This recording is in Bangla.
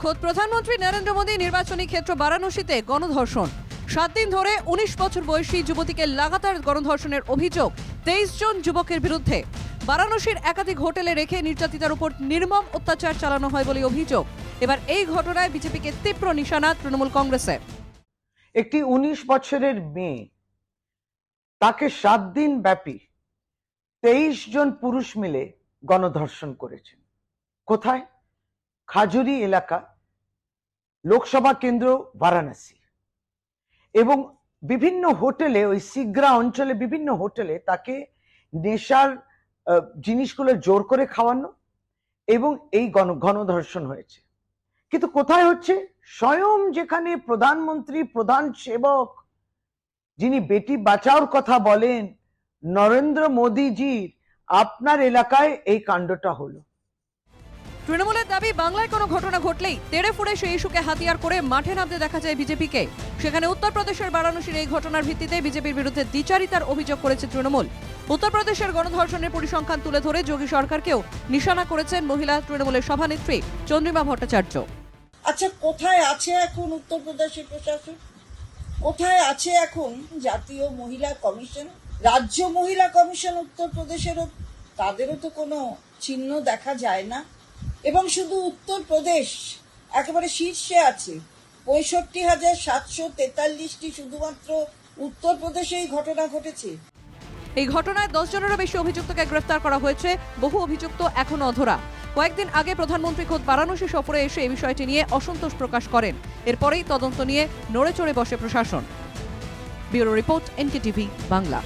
খোদ প্রধানমন্ত্রী নরেন্দ্র মোদী নির্বাচনী ক্ষেত্র বারাণসীতে গণধর্ষণ। 7 দিন ধরে 19 বছর বয়সী যুবতীকে লাগাতার গণধর্ষণের অভিযোগ 23 জন যুবকের বিরুদ্ধে। বারাণসীর একাধিক হোটেলে রেখে নির্যাতিতার উপর নির্মম অত্যাচার চালানো হয় বলে অভিযোগ। এবার এই ঘটনায় বিজেপিকে তীব্র নিশানা তৃণমূল কংগ্রেসের। একটি 19 বছরের মেয়ে, তাকে 7 দিন ব্যাপী 23 জন পুরুষ মিলে গণধর্ষণ করেছেন। কোথায়? খাজুরি এলাকা, লোকসভা কেন্দ্র বারাণসী। এবং বিভিন্ন হোটেলে, ওই সিগ্রা অঞ্চলে বিভিন্ন হোটেলে তাকে নেশার জিনিসগুলো জোর করে খাওয়ানো এবং এই গণধর্ষণ হয়েছে। কিন্তু কোথায় হচ্ছে? স্বয়ং যেখানে প্রধানমন্ত্রী, প্রধান সেবক, যিনি বেটি বাঁচাওর কথা বলেন, নরেন্দ্র মোদীজির আপনার এলাকায় এই কাণ্ডটা হলো। তৃণমূলের দাবি, বাংলায় কোনো ঘটনা ঘটলেই তেড়ে ফুড়ে সেই ইস্যুকে হাতিয়ার করে মাঠে নামতে দেখা যায় বিজেপিকে। সেখানে উত্তরপ্রদেশের বারাণসীর এই ঘটনার ভিত্তিতে বিজেপির বিরুদ্ধে দ্বিচারিতার অভিযোগ করেছে তৃণমূল। উত্তরপ্রদেশের গণধর্ষণের পরিসংখ্যান তুলে ধরে যোগী সরকারকেও নিশানা করেছেন মহিলা তৃণমূলের সভানেত্রী চন্দ্রিমা ভট্টাচার্য। আচ্ছা, কোথায় আছে এখন উত্তরপ্রদেশের প্রশাসন? কোথায় আছে এখন জাতীয় মহিলা কমিশন, রাজ্য মহিলা কমিশন? উত্তরপ্রদেশেরও তাদেরও তো কোনো চিহ্ন দেখা যায় না। এবং শুধু উত্তরপ্রদেশ একেবারে শীর্ষে আছে, 65,743টি শুধুমাত্র উত্তরপ্রদেশেই ঘটনা ঘটেছে। এই ঘটনায় 10 জনেরও বেশি অভিযুক্তকে গ্রেফতার করা হয়েছে। বহু অভিযুক্ত এখনো অধরা। কয়েকদিন আগে প্রধানমন্ত্রী খোদ বারাণসী সফরে এসে এই বিষয়টি নিয়ে অসন্তোষ প্রকাশ করেন। এরপরেই তদন্ত নিয়ে নড়েচড়ে বসে প্রশাসন। Bureau report, NKTV Bangla.